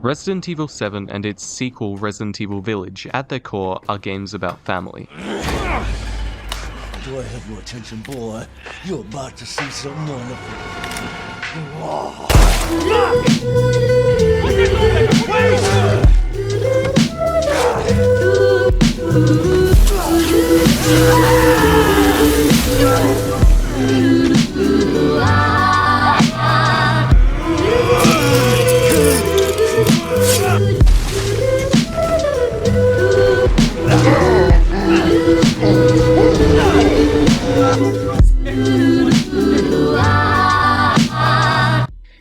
Resident Evil 7 and its sequel Resident Evil Village, at their core, are games about family. Do I have your attention, boy? You're about to see something wonderful.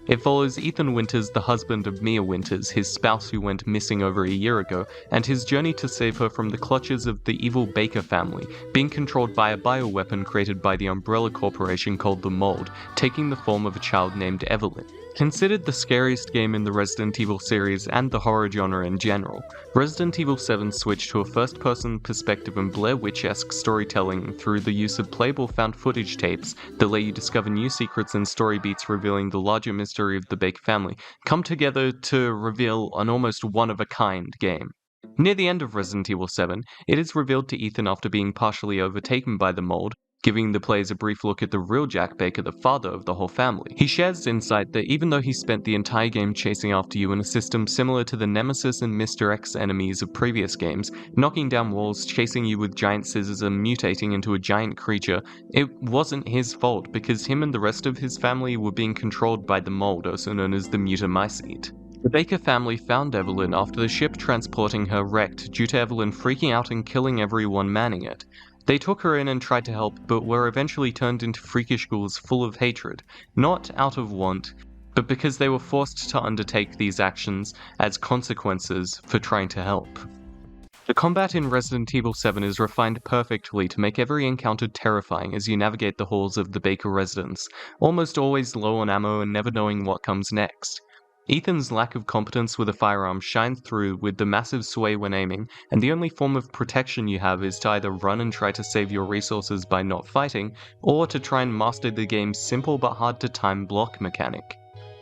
It follows Ethan Winters, the husband of Mia Winters, his spouse who went missing over a year ago, and his journey to save her from the clutches of the evil Baker family, being controlled by a bioweapon created by the Umbrella Corporation called the Mold, taking the form of a child named Evelyn. Considered the scariest game in the Resident Evil series and the horror genre in general, Resident Evil 7 switched to a first-person perspective and Blair Witch-esque storytelling through the use of playable found footage tapes that let you discover new secrets and story beats revealing the larger mystery of the Baker family, come together to reveal an almost one-of-a-kind game. Near the end of Resident Evil 7, it is revealed to Ethan after being partially overtaken by the Mold, giving the players a brief look at the real Jack Baker, the father of the whole family. He shares insight that even though he spent the entire game chasing after you in a system similar to the Nemesis and Mr. X enemies of previous games, knocking down walls, chasing you with giant scissors and mutating into a giant creature, it wasn't his fault because him and the rest of his family were being controlled by the Mold, also known as the Mutamycete. The Baker family found Evelyn after the ship transporting her wrecked due to Evelyn freaking out and killing everyone manning it. They took her in and tried to help, but were eventually turned into freakish ghouls full of hatred, not out of want, but because they were forced to undertake these actions as consequences for trying to help. The combat in Resident Evil 7 is refined perfectly to make every encounter terrifying as you navigate the halls of the Baker residence, almost always low on ammo and never knowing what comes next. Ethan's lack of competence with a firearm shines through with the massive sway when aiming, and the only form of protection you have is to either run and try to save your resources by not fighting, or to try and master the game's simple but hard to time block mechanic.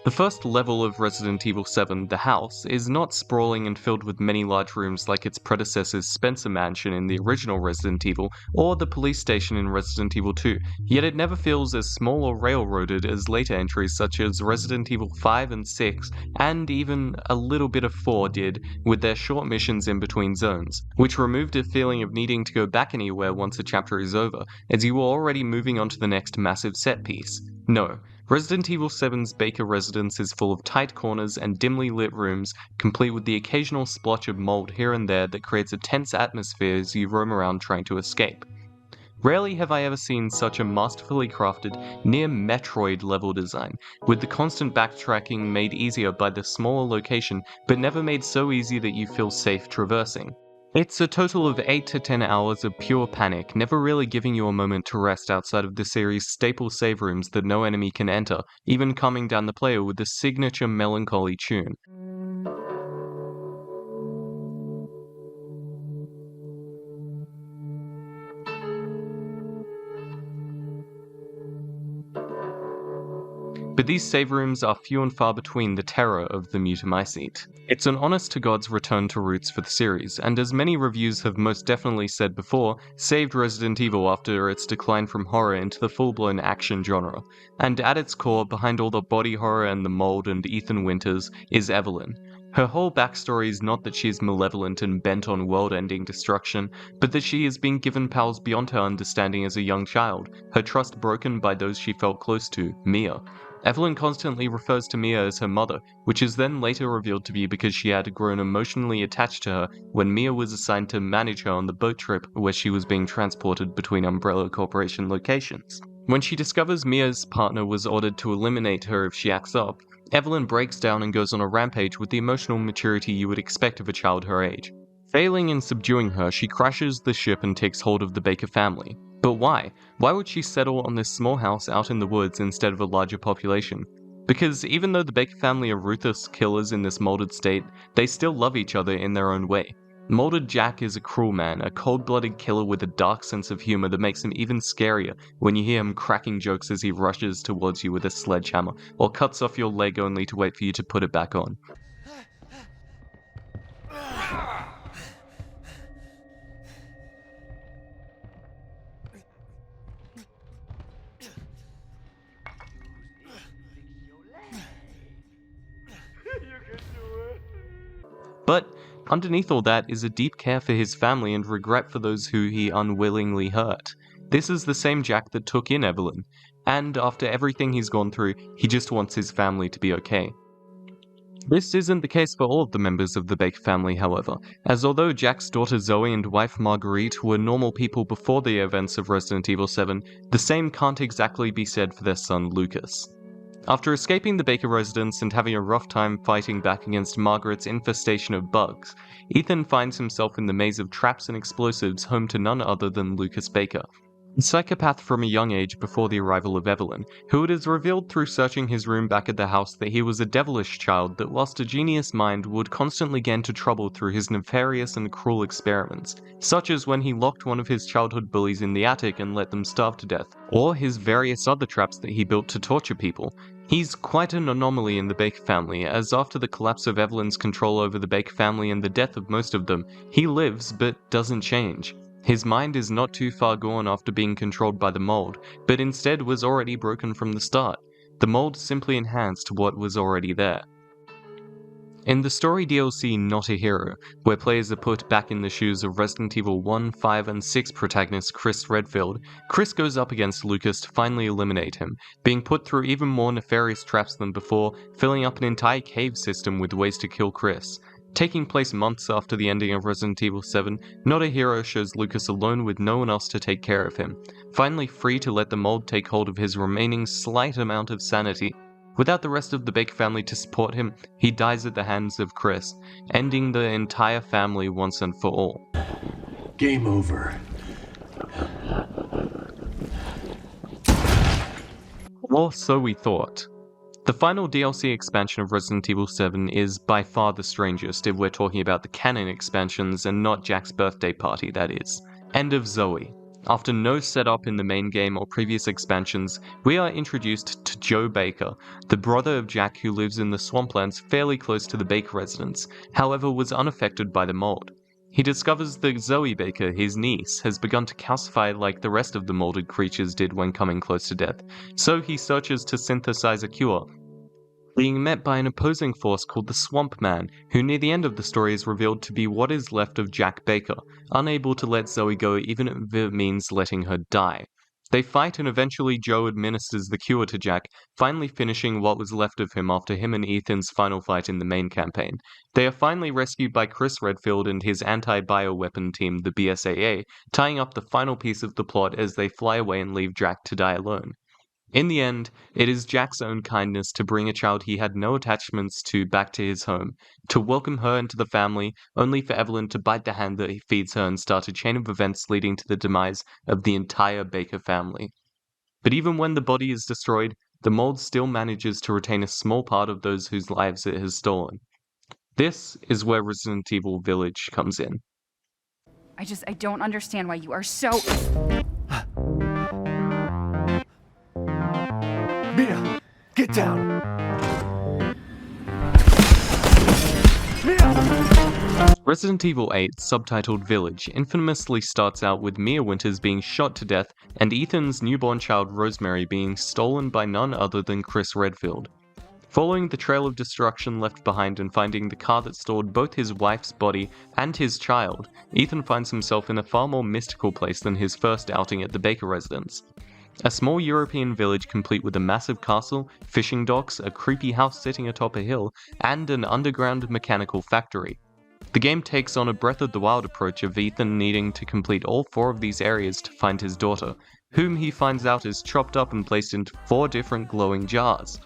The first level of Resident Evil 7, the house, is not sprawling and filled with many large rooms like its predecessor's Spencer Mansion in the original Resident Evil, or the police station in Resident Evil 2, yet it never feels as small or railroaded as later entries such as Resident Evil 5 and 6, and even a little bit of 4 did, with their short missions in between zones, which removed a feeling of needing to go back anywhere once a chapter is over, as you were already moving on to the next massive set piece. No. Resident Evil 7's Baker residence is full of tight corners and dimly lit rooms, complete with the occasional splotch of mold here and there that creates a tense atmosphere as you roam around trying to escape. Rarely have I ever seen such a masterfully crafted, near Metroid level design, with the constant backtracking made easier by the smaller location, but never made so easy that you feel safe traversing. It's a total of 8 to 10 hours of pure panic, never really giving you a moment to rest outside of the series' staple save rooms that no enemy can enter, even calming down the player with the signature melancholy tune. But these save rooms are few and far between the terror of the Mutamycete. It's an honest-to-God's return to roots for the series, and as many reviews have most definitely said before, saved Resident Evil after its decline from horror into the full-blown action genre. And at its core, behind all the body horror and the mold and Ethan Winters, is Evelyn. Her whole backstory is not that she is malevolent and bent on world-ending destruction, but that she has been given powers beyond her understanding as a young child, her trust broken by those she felt close to, Mia. Evelyn constantly refers to Mia as her mother, which is then later revealed to be because she had grown emotionally attached to her when Mia was assigned to manage her on the boat trip where she was being transported between Umbrella Corporation locations. When she discovers Mia's partner was ordered to eliminate her if she acts up, Evelyn breaks down and goes on a rampage with the emotional maturity you would expect of a child her age. Failing in subduing her, she crashes the ship and takes hold of the Baker family. But why? Why would she settle on this small house out in the woods instead of a larger population? Because even though the Baker family are ruthless killers in this molded state, they still love each other in their own way. Molded Jack is a cruel man, a cold-blooded killer with a dark sense of humor that makes him even scarier when you hear him cracking jokes as he rushes towards you with a sledgehammer, or cuts off your leg only to wait for you to put it back on. underneath all that is a deep care for his family and regret for those who he unwillingly hurt. This is the same Jack that took in Evelyn, and after everything he's gone through, he just wants his family to be okay. This isn't the case for all of the members of the Baker family, however, as although Jack's daughter Zoe and wife Marguerite were normal people before the events of Resident Evil 7, the same can't exactly be said for their son Lucas. After escaping the Baker residence and having a rough time fighting back against Margaret's infestation of bugs, Ethan finds himself in the maze of traps and explosives home to none other than Lucas Baker, a psychopath from a young age before the arrival of Evelyn, who it is revealed through searching his room back at the house that he was a devilish child that, whilst a genius mind, would constantly get into trouble through his nefarious and cruel experiments, such as when he locked one of his childhood bullies in the attic and let them starve to death, or his various other traps that he built to torture people. He's quite an anomaly in the Baker family, as after the collapse of Evelyn's control over the Baker family and the death of most of them, he lives but doesn't change. His mind is not too far gone after being controlled by the mold, but instead was already broken from the start. The mold simply enhanced what was already there. In the story DLC Not a Hero, where players are put back in the shoes of Resident Evil 1, 5, and 6 protagonist Chris Redfield, Chris goes up against Lucas to finally eliminate him, being put through even more nefarious traps than before, filling up an entire cave system with ways to kill Chris. Taking place months after the ending of Resident Evil 7, Not a Hero shows Lucas alone with no one else to take care of him, finally free to let the mold take hold of his remaining slight amount of sanity. Without the rest of the Baker family to support him, he dies at the hands of Chris, ending the entire family once and for all. Game over. Or so we thought. The final DLC expansion of Resident Evil 7 is by far the strangest if we're talking about the canon expansions and not Jack's birthday party, that is. End of Zoe. After no setup in the main game or previous expansions, we are introduced to Joe Baker, the brother of Jack who lives in the swamplands fairly close to the Baker residence, however was unaffected by the mold. He discovers that Zoe Baker, his niece, has begun to calcify like the rest of the molded creatures did when coming close to death, so he searches to synthesize a cure, being met by an opposing force called the Swamp Man, who near the end of the story is revealed to be what is left of Jack Baker, unable to let Zoe go even if it means letting her die. They fight and eventually Joe administers the cure to Jack, finally finishing what was left of him after him and Ethan's final fight in the main campaign. They are finally rescued by Chris Redfield and his anti-bioweapon team, the BSAA, tying up the final piece of the plot as they fly away and leave Jack to die alone. In the end, it is Jack's own kindness to bring a child he had no attachments to back to his home, to welcome her into the family, only for Evelyn to bite the hand that he feeds her and start a chain of events leading to the demise of the entire Baker family. But even when the body is destroyed, the mold still manages to retain a small part of those whose lives it has stolen. This is where Resident Evil Village comes in. I don't understand why you are so... Mia, get down. Resident Evil 8, subtitled Village, infamously starts out with Mia Winters being shot to death and Ethan's newborn child Rosemary being stolen by none other than Chris Redfield. Following the trail of destruction left behind and finding the car that stored both his wife's body and his child, Ethan finds himself in a far more mystical place than his first outing at the Baker residence. A small European village complete with a massive castle, fishing docks, a creepy house sitting atop a hill, and an underground mechanical factory. The game takes on a Breath of the Wild approach of Ethan needing to complete all 4 of these areas to find his daughter, whom he finds out is chopped up and placed into 4 different glowing jars,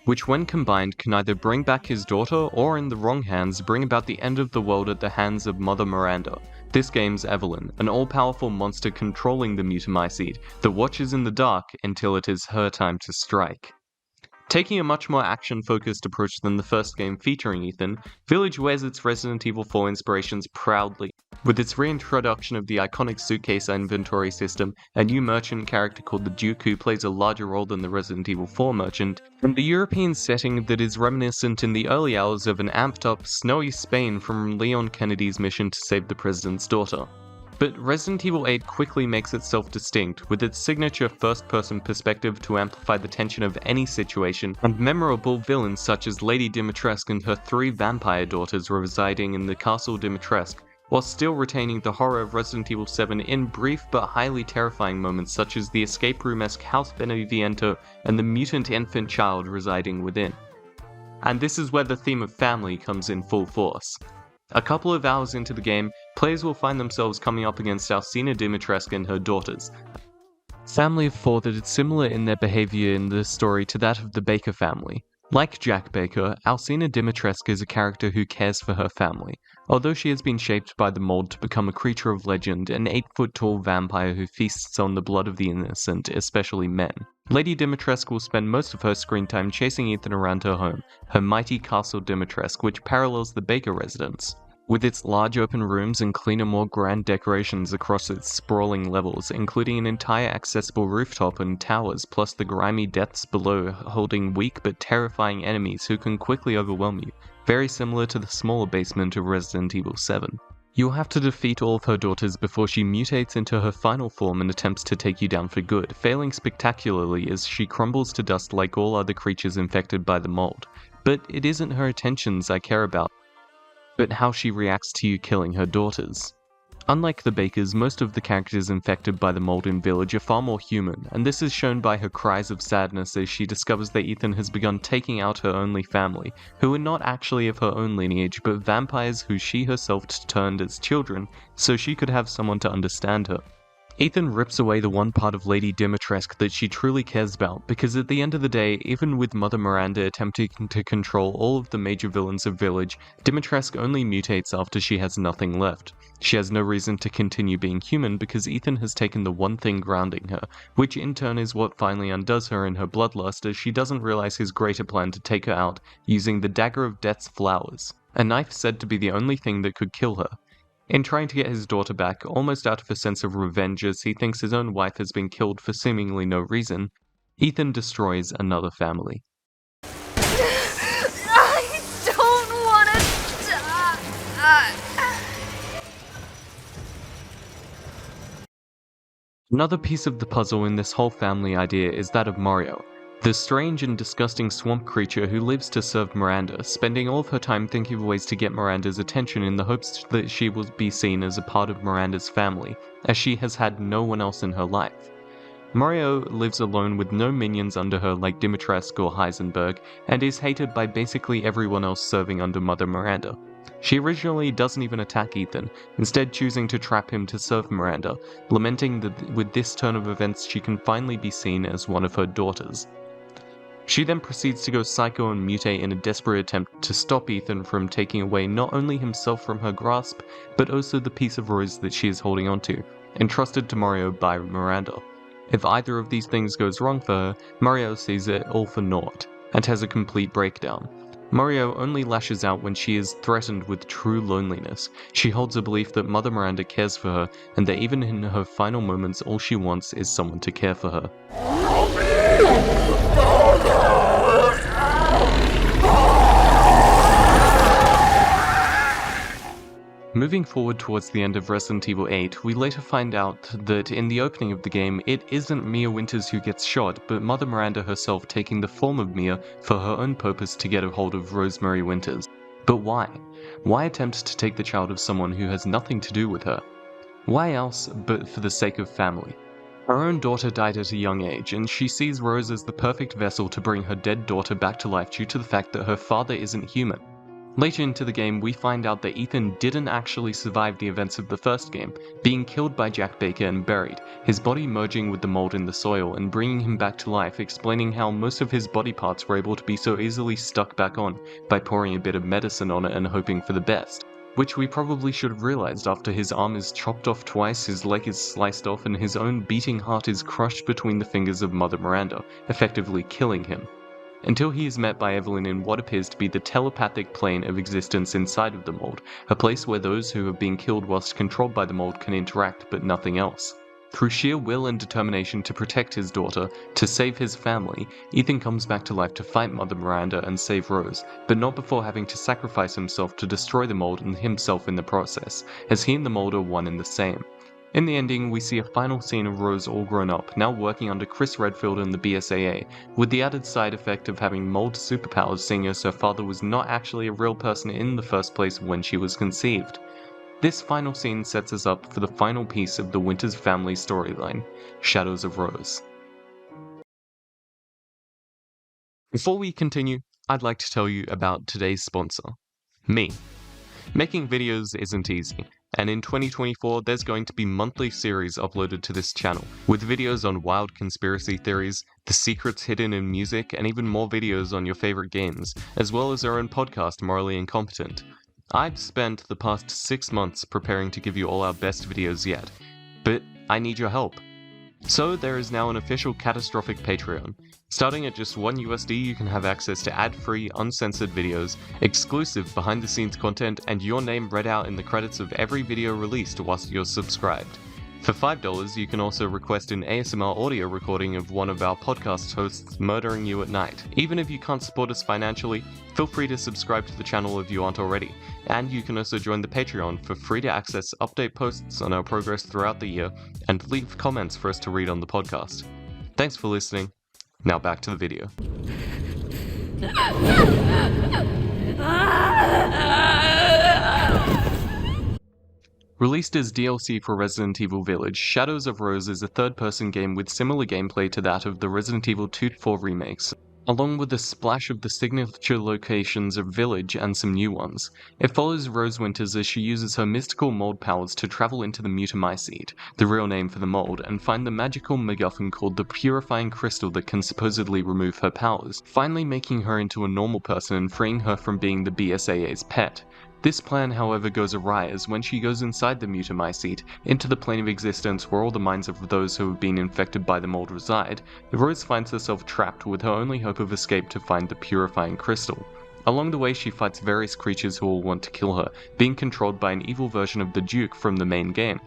which when combined can either bring back his daughter or in the wrong hands bring about the end of the world at the hands of Mother Miranda. This game's Evelyn, an all-powerful monster controlling the Mutamycete that watches in the dark until it is her time to strike. Taking a much more action-focused approach than the first game featuring Ethan, Village wears its Resident Evil 4 inspirations proudly. With its reintroduction of the iconic suitcase inventory system, a new merchant character called the Duke who plays a larger role than the Resident Evil 4 merchant, and the European setting that is reminiscent in the early hours of an amped-up, snowy Spain from Leon Kennedy's mission to save the president's daughter. But Resident Evil 8 quickly makes itself distinct, with its signature first-person perspective to amplify the tension of any situation, and memorable villains such as Lady Dimitrescu and her 3 vampire daughters residing in the Castle Dimitrescu, while still retaining the horror of Resident Evil 7 in brief but highly terrifying moments such as the escape room-esque House Beneviento and the mutant infant child residing within. And this is where the theme of family comes in full force. A couple of hours into the game, players will find themselves coming up against Alcina Dimitrescu and her daughters. Family of 4 that is similar in their behavior in the story to that of the Baker family. Like Jack Baker, Alcina Dimitrescu is a character who cares for her family. Although she has been shaped by the mold to become a creature of legend, an 8-foot-tall vampire who feasts on the blood of the innocent, especially men. Lady Dimitrescu will spend most of her screen time chasing Ethan around her home, her mighty Castle Dimitrescu, which parallels the Baker residence. With its large open rooms and cleaner, more grand decorations across its sprawling levels, including an entire accessible rooftop and towers, plus the grimy depths below holding weak but terrifying enemies who can quickly overwhelm you, very similar to the smaller basement of Resident Evil 7. You'll have to defeat all of her daughters before she mutates into her final form and attempts to take you down for good, failing spectacularly as she crumbles to dust like all other creatures infected by the mold. But it isn't her attentions I care about, but how she reacts to you killing her daughters. Unlike the Bakers, most of the characters infected by the mold in Village are far more human, and this is shown by her cries of sadness as she discovers that Ethan has begun taking out her only family, who are not actually of her own lineage, but vampires who she herself turned as children, so she could have someone to understand her. Ethan rips away the one part of Lady Dimitrescu that she truly cares about, because at the end of the day, even with Mother Miranda attempting to control all of the major villains of Village, Dimitrescu only mutates after she has nothing left. She has no reason to continue being human because Ethan has taken the one thing grounding her, which in turn is what finally undoes her in her bloodlust as she doesn't realize his greater plan to take her out using the Dagger of Death's flowers, a knife said to be the only thing that could kill her. In trying to get his daughter back, almost out of a sense of revenge as he thinks his own wife has been killed for seemingly no reason, Ethan destroys another family. I don't want to die. Another piece of the puzzle in this whole family idea is that of Mario, the strange and disgusting swamp creature who lives to serve Miranda, spending all of her time thinking of ways to get Miranda's attention in the hopes that she will be seen as a part of Miranda's family, as she has had no one else in her life. Mario lives alone with no minions under her like Dimitrescu or Heisenberg, and is hated by basically everyone else serving under Mother Miranda. She originally doesn't even attack Ethan, instead choosing to trap him to serve Miranda, lamenting that with this turn of events she can finally be seen as one of her daughters. She then proceeds to go psycho and mutate in a desperate attempt to stop Ethan from taking away not only himself from her grasp, but also the piece of rose that she is holding onto, entrusted to Mario by Miranda. If either of these things goes wrong for her, Mario sees it all for naught, and has a complete breakdown. Mario only lashes out when she is threatened with true loneliness. She holds a belief that Mother Miranda cares for her, and that even in her final moments all she wants is someone to care for her. Moving forward towards the end of Resident Evil 8, we later find out that in the opening of the game, it isn't Mia Winters who gets shot, but Mother Miranda herself taking the form of Mia for her own purpose to get a hold of Rosemary Winters. But why? Why attempt to take the child of someone who has nothing to do with her? Why else but for the sake of family? Her own daughter died at a young age, and she sees Rose as the perfect vessel to bring her dead daughter back to life due to the fact that her father isn't human. Later into the game, we find out that Ethan didn't actually survive the events of the first game, being killed by Jack Baker and buried, his body merging with the mold in the soil and bringing him back to life, explaining how most of his body parts were able to be so easily stuck back on by pouring a bit of medicine on it and hoping for the best. Which we probably should have realized after his arm is chopped off twice, his leg is sliced off, and his own beating heart is crushed between the fingers of Mother Miranda, effectively killing him. Until he is met by Evelyn in what appears to be the telepathic plane of existence inside of the mold, a place where those who have been killed whilst controlled by the mold can interact but nothing else. Through sheer will and determination to protect his daughter, to save his family, Ethan comes back to life to fight Mother Miranda and save Rose, but not before having to sacrifice himself to destroy the mold and himself in the process, as he and the mold are one and the same. In the ending, we see a final scene of Rose all grown up, now working under Chris Redfield in the BSAA, with the added side effect of having mold superpowers, seeing as her father was not actually a real person in the first place when she was conceived. This final scene sets us up for the final piece of the Winters family storyline, Shadows of Rose. Before we continue, I'd like to tell you about today's sponsor, me. Making videos isn't easy, and in 2024 there's going to be monthly series uploaded to this channel, with videos on wild conspiracy theories, the secrets hidden in music, and even more videos on your favorite games, as well as our own podcast, Morally Incompetent. I've spent the past 6 months preparing to give you all our best videos yet, but I need your help. So there is now an official catastrophic Patreon. Starting at just $1 you can have access to ad-free, uncensored videos, exclusive behind-the-scenes content, and your name read out in the credits of every video released whilst you're subscribed. For $5 you can also request an ASMR audio recording of one of our podcast hosts murdering you at night. Even if you can't support us financially, feel free to subscribe to the channel if you aren't already, and you can also join the Patreon for free to access update posts on our progress throughout the year, and leave comments for us to read on the podcast. Thanks for listening. Now back to the video. Released as DLC for Resident Evil Village, Shadows of Rose is a third-person game with similar gameplay to that of the Resident Evil 2-4 remakes, along with a splash of the signature locations of Village and some new ones. It follows Rose Winters as she uses her mystical mold powers to travel into the Mutamycete, the real name for the mold, and find the magical MacGuffin called the Purifying Crystal that can supposedly remove her powers, finally making her into a normal person and freeing her from being the BSAA's pet. This plan, however, goes awry as when she goes inside the Mutamycete, into the plane of existence where all the minds of those who have been infected by the mold reside, Rose finds herself trapped with her only hope of escape to find the Purifying Crystal. Along the way she fights various creatures who all want to kill her, being controlled by an evil version of the Duke from the main game.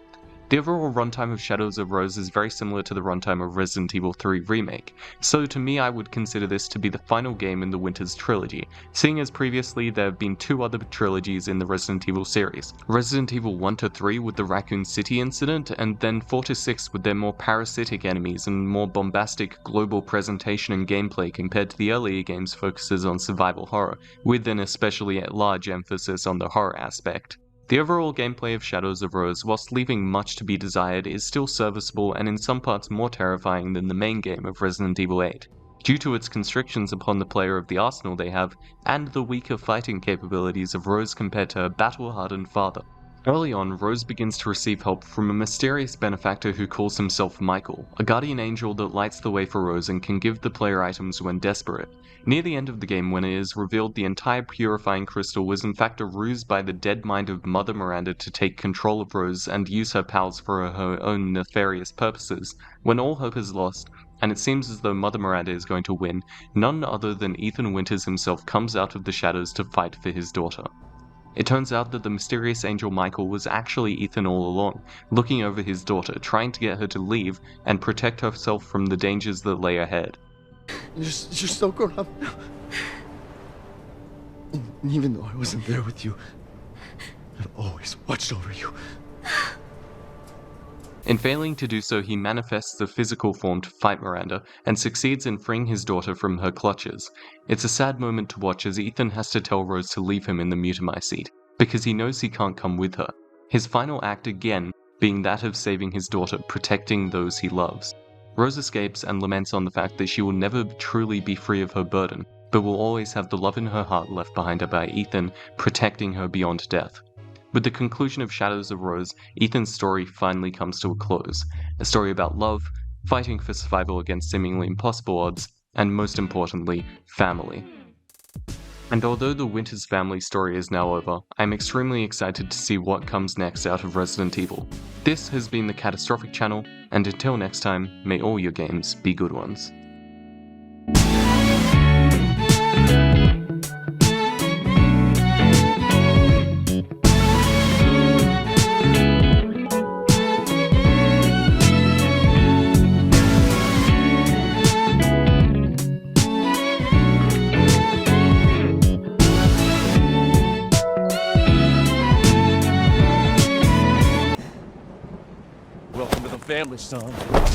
The overall runtime of Shadows of Rose is very similar to the runtime of Resident Evil 3 Remake, so to me I would consider this to be the final game in the Winters trilogy, seeing as previously there have been 2 other trilogies in the Resident Evil series, Resident Evil 1-3 with the Raccoon City incident, and then 4-6 with their more parasitic enemies and more bombastic global presentation and gameplay compared to the earlier games' focuses on survival horror, with an especially large emphasis on the horror aspect. The overall gameplay of Shadows of Rose, whilst leaving much to be desired, is still serviceable and in some parts more terrifying than the main game of Resident Evil 8, due to its constrictions upon the player of the arsenal they have, and the weaker fighting capabilities of Rose compared to her battle-hardened father. Early on, Rose begins to receive help from a mysterious benefactor who calls himself Michael, a guardian angel that lights the way for Rose and can give the player items when desperate. Near the end of the game, when it is revealed the entire Purifying Crystal was in fact a ruse by the dead mind of Mother Miranda to take control of Rose and use her powers for her own nefarious purposes, when all hope is lost, and it seems as though Mother Miranda is going to win, none other than Ethan Winters himself comes out of the shadows to fight for his daughter. It turns out that the mysterious angel Michael was actually Ethan all along, looking over his daughter, trying to get her to leave and protect herself from the dangers that lay ahead. You're so grown up now. And even though I wasn't there with you, I've always watched over you. In failing to do so, he manifests the physical form to fight Miranda, and succeeds in freeing his daughter from her clutches. It's a sad moment to watch as Ethan has to tell Rose to leave him in the Mutamycete, because he knows he can't come with her. His final act again being that of saving his daughter, protecting those he loves. Rose escapes and laments on the fact that she will never truly be free of her burden, but will always have the love in her heart left behind her by Ethan, protecting her beyond death. With the conclusion of Shadows of Rose, Ethan's story finally comes to a close. A story about love, fighting for survival against seemingly impossible odds, and most importantly, family. And although the Winters family story is now over, I'm extremely excited to see what comes next out of Resident Evil. This has been the Catastrophic Channel, and until next time, may all your games be good ones. Welcome to the family, son.